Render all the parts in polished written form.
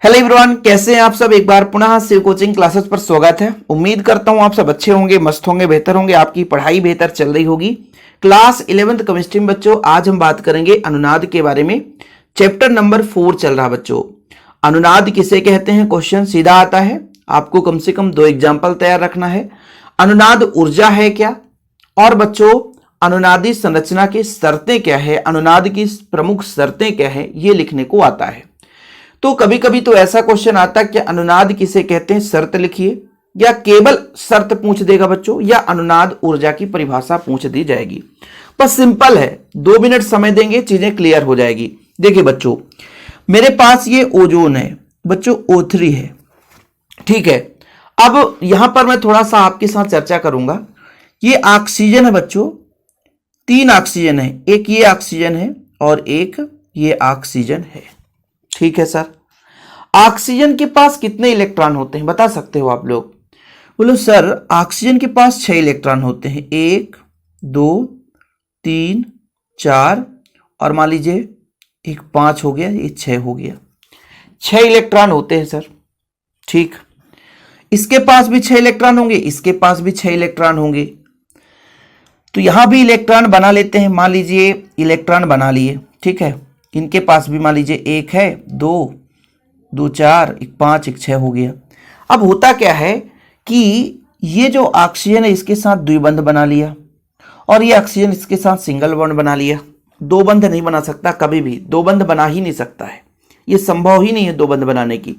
Hello everyone, कैसे हैं आप सब। एक बार पुनः शिव कोचिंग क्लासेस पर स्वागत है। उम्मीद करता हूं आप सब अच्छे होंगे, मस्त होंगे, बेहतर होंगे, आपकी पढ़ाई बेहतर चल रही होगी। क्लास 11th केमिस्ट्री में बच्चों आज हम बात करेंगे अनुनाद के बारे में। चैप्टर नंबर 4 चल रहा बच्चों। अनुनाद किसे कहते हैं, क्वेश्चन सीधा आता है। आपको कम से कम 2 एग्जाम्पल तैयार रखना है। अनुनाद ऊर्जा है क्या, और बच्चों अनुनादी संरचना की शर्तें क्या है, अनुनाद की प्रमुख शर्तें क्या है, ये लिखने को आता है। तो कभी कभी तो ऐसा क्वेश्चन आता है कि अनुनाद किसे कहते हैं, शर्त लिखिए, या केवल शर्त पूछ देगा बच्चों, या अनुनाद ऊर्जा की परिभाषा पूछ दी जाएगी। बस सिंपल है, 2 मिनट समय देंगे, चीजें क्लियर हो जाएगी। देखिए बच्चों, मेरे पास ये ओजोन है बच्चों, O3 है, ठीक है। अब यहां पर मैं थोड़ा सा आपके साथ चर्चा करूंगा। ये ऑक्सीजन है बच्चों, 3 ऑक्सीजन है, एक ये ऑक्सीजन है और एक ये ऑक्सीजन है, ठीक है सर। ऑक्सीजन के पास कितने इलेक्ट्रॉन होते हैं बता सकते हो आप लोग? बोलो सर, ऑक्सीजन के पास 6 इलेक्ट्रॉन होते हैं, 1 2 3 4 और मान लीजिए एक 5 हो गया, ये 6 हो गया। 6 इलेक्ट्रॉन होते हैं सर, ठीक। इसके पास भी 6 इलेक्ट्रॉन होंगे, इसके पास भी 6 इलेक्ट्रॉन होंगे। तो यहां भी इलेक्ट्रॉन बना लेते हैं, मान लीजिए इलेक्ट्रॉन बना लिए, ठीक है। इनके पास भी मान लीजिए 1 है, 2 2 4 1 5 1 6 हो गया। अब होता क्या है कि ये जो ऑक्सीजन है इसके साथ द्विबंध बना लिया, और ये ऑक्सीजन इसके साथ सिंगल बॉन्ड बना लिया। 2 बंध नहीं बना सकता, कभी भी 2 बंध बना ही नहीं सकता है, ये संभव ही नहीं है 2 बंध बनाने की।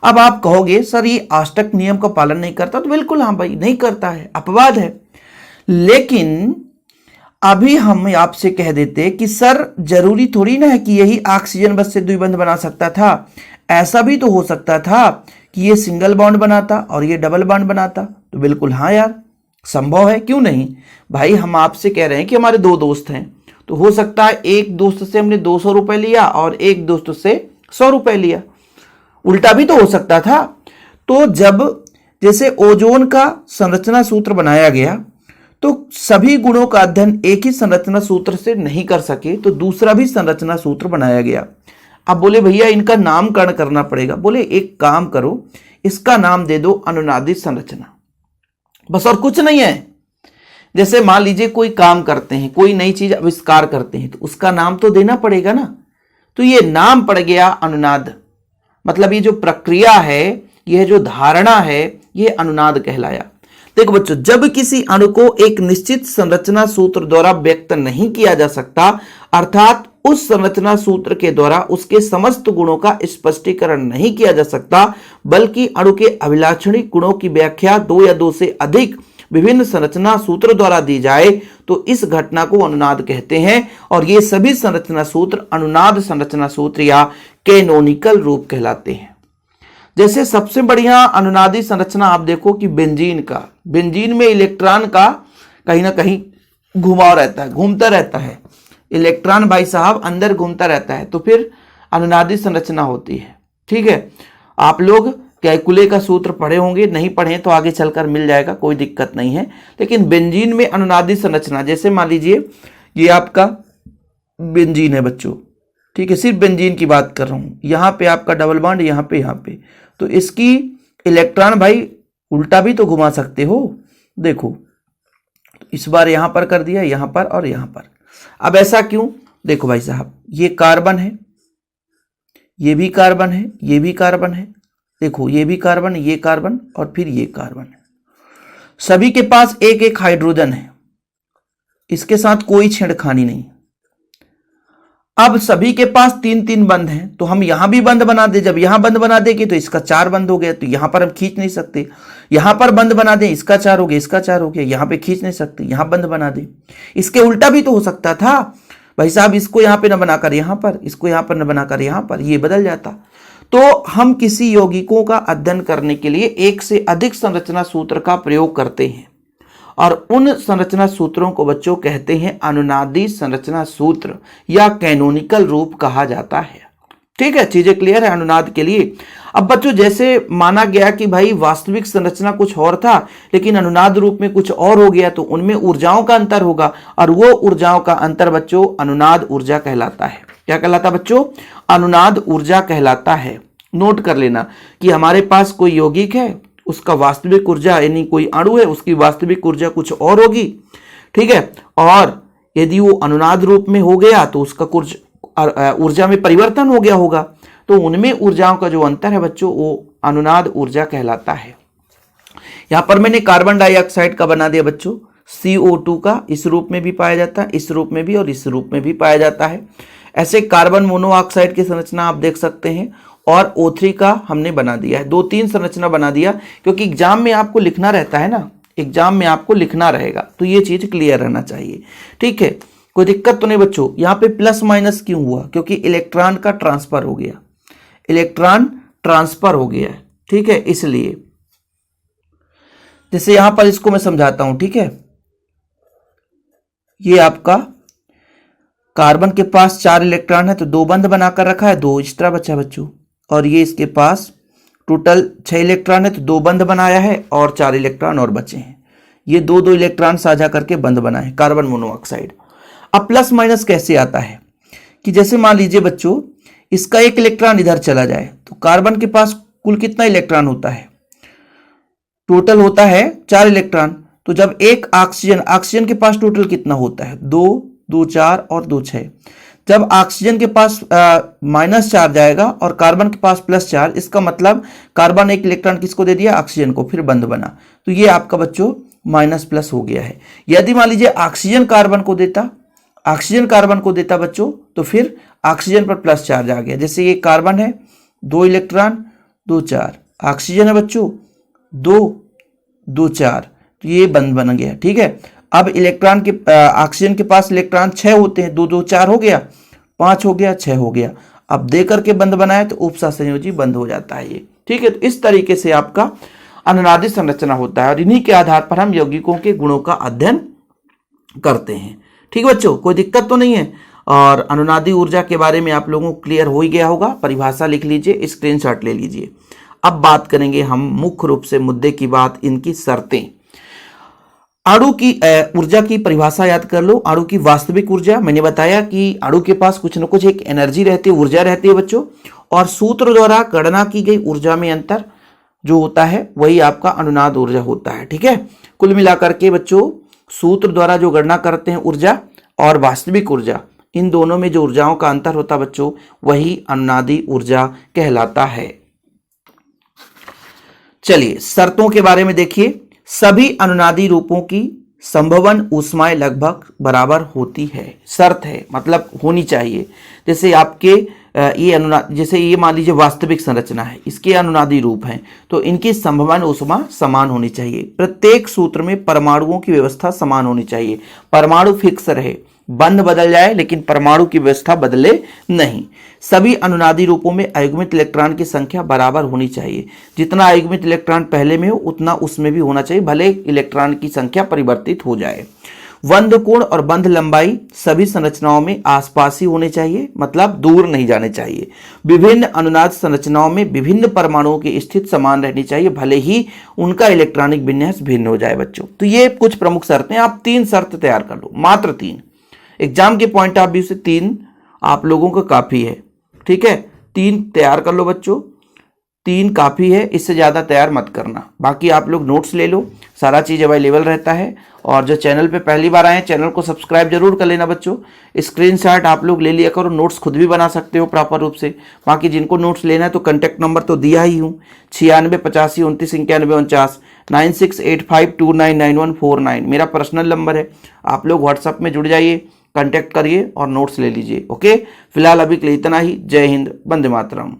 अब आप कहोगे सर ये अष्टक नियम का पालन नहीं करता, तो बिल्कुल हाँ भाई नहीं करता है, अपवाद है। लेकिन अभी हम आपसे कह देते कि सर जरूरी थोड़ी ना है कि यही ऑक्सीजन बस से द्विबंध बना सकता था, ऐसा भी तो हो सकता था कि ये सिंगल बॉन्ड बनाता और ये डबल बॉन्ड बनाता। तो बिल्कुल हाँ यार, संभव है, क्यों नहीं भाई। हम आपसे कह रहे हैं कि हमारे 2 दोस्त हैं, तो हो सकता है एक दोस्त से हमने 200 रुपए लिया और एक दोस्त से 100 रुपए लिया, उल्टा भी तो हो सकता था। तो जब जैसे ओजोन का संरचना सूत्र बनाया गया, तो सभी गुणों का अध्ययन एक ही संरचना सूत्र से नहीं कर सके, तो दूसरा भी संरचना सूत्र बनाया गया। अब बोले भैया इनका नामकरण करना पड़ेगा। बोले एक काम करो, इसका नाम दे दो अनुनादी संरचना, बस और कुछ नहीं है। जैसे मान लीजिए कोई काम करते हैं, कोई नई चीज आविष्कार करते हैं, तो उसका नाम तो देना पड़ेगा ना। तो ये नाम पड़ गया अनुनाद, मतलब ये जो प्रक्रिया है, यह जो धारणा है, ये अनुनाद कहलाया। देखो बच्चों, जब किसी अणु को एक निश्चित संरचना सूत्र द्वारा व्यक्त नहीं किया जा सकता, अर्थात उस संरचना सूत्र के द्वारा उसके समस्त गुणों का स्पष्टीकरण नहीं किया जा सकता, बल्कि अणु के अभिलाक्षणिक गुणों की व्याख्या 2 या 2 से अधिक विभिन्न संरचना सूत्र द्वारा दी जाए, तो इस घटना को अनुनाद कहते हैं। और ये सभी संरचना सूत्र अनुनाद संरचना सूत्र या कैनोनिकल रूप कहलाते हैं। जैसे सबसे बढ़िया अनुनादी संरचना आप देखो कि बेंजीन का, बेंजीन में इलेक्ट्रॉन का कहीं ना कहीं घुमाव रहता है, घूमता रहता है इलेक्ट्रॉन भाई साहब, अंदर घूमता रहता है, तो फिर अनुनादी संरचना होती है, ठीक है। आप लोग कैलकुले का सूत्र पढ़े होंगे, नहीं पढ़े तो आगे चलकर मिल जाएगा, कोई दिक्कत नहीं है। लेकिन बेंजीन में अनुनादी संरचना, जैसे मान लीजिए ये आपका बेंजीन है बच्चों, ठीक है, सिर्फ बेंजीन की बात कर रहा हूं। यहां पे आपका डबल बॉन्ड, यहां पे, तो इसकी इलेक्ट्रॉन भाई उल्टा भी तो घुमा सकते हो। देखो इस बार यहां पर कर दिया, यहां पर और यहां पर। अब ऐसा क्यों? देखो भाई साहब, ये कार्बन है, ये भी कार्बन है, ये भी कार्बन है, देखो ये भी कार्बन, ये कार्बन और फिर ये कार्बन है। सभी के पास एक एक हाइड्रोजन है, इसके साथ कोई छेड़खानी नहीं। अब सभी के पास 3-3 बंध हैं, तो हम यहां भी बंध बना दे। जब यहां बंध बना देंगे तो इसका 4 बंध हो गया, तो यहां पर हम खींच नहीं सकते। यहां पर बंध बना दें, इसका 4 हो गया, इसका 4 हो गया, यहां पे खींच नहीं सकते, यहां बंध बना दे। इसके उल्टा भी तो हो सकता था भाई साहब, इसको यहां पे न बनाकर यहां पर, इसको यहां पर न बनाकर यहां पर, ये बदल जाता। तो हम किसी यौगिकों का अध्ययन करने के लिए एक से अधिक संरचना सूत्र का प्रयोग करते हैं, और उन संरचना सूत्रों को बच्चों कहते हैं अनुनादी संरचना सूत्र या कैनोनिकल रूप कहा जाता है। ठीक है, चीजें क्लियर है अनुनाद के लिए। अब बच्चों जैसे माना गया कि भाई वास्तविक संरचना कुछ और था, लेकिन अनुनाद रूप में कुछ और हो गया, तो उनमें ऊर्जाओं का अंतर होगा, और वो ऊर्जाओं का अंतर बच्चों अनुनाद ऊर्जा कहलाता है। क्या कहलाता बच्चों? अनुनाद ऊर्जा कहलाता है। नोट कर लेना कि हमारे पास कोई यौगिक है, उसका वास्तविक ऊर्जा यानी कोई अणु है, उसकी वास्तविक ऊर्जा कुछ और होगी, ठीक है। और यदि वो अनुनाद रूप में हो गया तो उसका कुछ ऊर्जा में परिवर्तन हो गया होगा, तो उनमें ऊर्जाओं का जो अंतर है बच्चों वो अनुनाद ऊर्जा कहलाता है। यहां पर मैंने कार्बन डाइऑक्साइड का बना दिया बच्चों, CO2 का इस रूप में भी पाया जाता है, इस रूप में भी और इस रूप में भी पाया जाता है। ऐसे कार्बन मोनोऑक्साइड की संरचना आप देख सकते हैं, और O3 का हमने बना दिया है। 2-3 संरचना बना दिया क्योंकि एग्जाम में आपको लिखना रहता है ना, एग्जाम में आपको लिखना रहेगा, तो ये चीज क्लियर रहना चाहिए, ठीक है। कोई दिक्कत तो नहीं बच्चों। यहाँ पे प्लस माइनस क्यों हुआ? क्योंकि इलेक्ट्रॉन का ट्रांसफर हो गया, इलेक्ट्रॉन ट्रांसफर हो गया है, ठीक है, इसलिए। जैसे यहां पर इसको मैं समझाता हूं, ठीक है। ये आपका कार्बन के पास 4 इलेक्ट्रॉन है तो 2 बंध बनाकर रखा है, 2 एक्स्ट्रा बचा बच्चों। और ये इसके पास टोटल 6 इलेक्ट्रॉन है तो 2 बंध बनाया है और 4 इलेक्ट्रॉन और बचे हैं। ये 2-2 इलेक्ट्रॉन साझा करके बंध बना है कार्बन मोनोऑक्साइड। अब प्लस माइनस कैसे आता है कि जैसे मान लीजिए बच्चों इसका 1 इलेक्ट्रॉन इधर चला जाए तो कार्बन के पास कुल कितना इलेक्ट्रॉन होता है? टोटल होता है 4 इलेक्ट्रॉन। तो जब एक ऑक्सीजन के पास टोटल कितना होता है? 2, 2 4 और 2 6। जब ऑक्सीजन के पास -4 जाएगा और कार्बन के पास +4, इसका मतलब कार्बन 1 इलेक्ट्रॉन किसको दे दिया? ऑक्सीजन को, फिर बंध बना। तो ये आपका बच्चों माइनस प्लस हो गया है। यदि मान लीजिए ऑक्सीजन कार्बन को देता बच्चों, तो फिर ऑक्सीजन पर +4 आ गया। जैसे ये कार्बन है 2 इलेक्ट्रॉन 2 4, ऑक्सीजन है बच्चों 2 2 4, तो ये बंध बन गया, ठीक है। अब इलेक्ट्रॉन के ऑक्सीजन के पास इलेक्ट्रॉन 6 होते हैं, 2 2 4 हो गया, 5 हो गया, 6 हो गया। अब दे करके बंध बनाए तो उपसंयोजी बंध हो जाता है ये, ठीक है। तो इस तरीके से आपका अनुनादी संरचना होता है और इन्हीं के आधार पर हम यौगिकों के गुणों का अध्ययन करते हैं, ठीक है बच्चों। कोई दिक्कत तो नहीं है। और अनुनादी ऊर्जा के बारे में आप लोगों को क्लियर हो ही गया होगा। परिभाषा लिख लीजिए, स्क्रीनशॉट ले लीजिए। अब बात करेंगे हम मुख्य रूप से मुद्दे की बात, इनकी शर्तें। अणु की ऊर्जा की परिभाषा याद कर लो। अणु की वास्तविक ऊर्जा, मैंने बताया कि अणु के पास कुछ न कुछ एक एनर्जी रहती है, ऊर्जा रहती है बच्चों, और सूत्र द्वारा गणना की गई ऊर्जा में अंतर जो होता है वही आपका अनुनाद ऊर्जा होता है, ठीक है। कुल मिलाकर के बच्चों सूत्र द्वारा जो गणना करते हैं ऊर्जा और वास्तविक ऊर्जा, इन दोनों में जो ऊर्जाओं का अंतर होता है बच्चों वही अनुनादी ऊर्जा कहलाता है। चलिए शर्तों के बारे में देखिए। सभी अनुनादी रूपों की संभवन ऊष्माएं लगभग बराबर होती है। शर्त है मतलब होनी चाहिए। जैसे आपके ये अनुनाद, जैसे ये मान लीजिए वास्तविक संरचना है, इसके अनुनादी रूप हैं, तो इनकी संभवन ऊष्मा समान होनी चाहिए। प्रत्येक सूत्र में परमाणुओं की व्यवस्था समान होनी चाहिए। परमाणु फिक्स रहे, बंध बदल जाए लेकिन परमाणु की व्यवस्था बदले नहीं। सभी अनुनादी रूपों में अयुग्मित इलेक्ट्रॉन की संख्या बराबर होनी चाहिए। जितना अयुग्मित इलेक्ट्रॉन पहले में हो उतना उसमें भी होना चाहिए, भले इलेक्ट्रॉन की संख्या परिवर्तित हो जाए। बंध कोण और बंध लंबाई सभी संरचनाओं में आसपास ही होने चाहिए, मतलब दूर नहीं जाने चाहिए। विभिन्न अनुनाद संरचनाओं में विभिन्न परमाणुओं की स्थिति समान रहनी चाहिए, भले ही उनका इलेक्ट्रॉनिक विन्यास भिन्न हो जाए बच्चों। तो ये कुछ प्रमुख शर्तें, आप 3 शर्त तैयार कर लो, मात्र 3। एग्जाम के पॉइंट ऑफ व्यू से 3 आप लोगों को काफी है, ठीक है। 3 तैयार कर लो बच्चों, 3 काफी है, इससे ज्यादा तैयार मत करना। बाकी आप लोग नोट्स ले लो, सारा चीज अवेलेबल रहता है। और जो चैनल पे पहली बार आए चैनल को सब्सक्राइब जरूर कर लेना बच्चों। स्क्रीनशॉट आप लोग ले लिया करो, नोट्स खुद भी बना सकते हो प्रॉपर रूप से। बाकी जिनको नोट्स लेना है तो कॉन्टैक्ट नंबर तो दिया ही हूँ, 96 85 29 91 49, 9685299149 मेरा पर्सनल नंबर है। आप लोग व्हाट्सएप में जुड़ जाइए, कांटेक्ट करिए और नोट्स ले लीजिए। ओके, फिलहाल अभी के लिए इतना ही। जय हिंद, वंदे मातरम।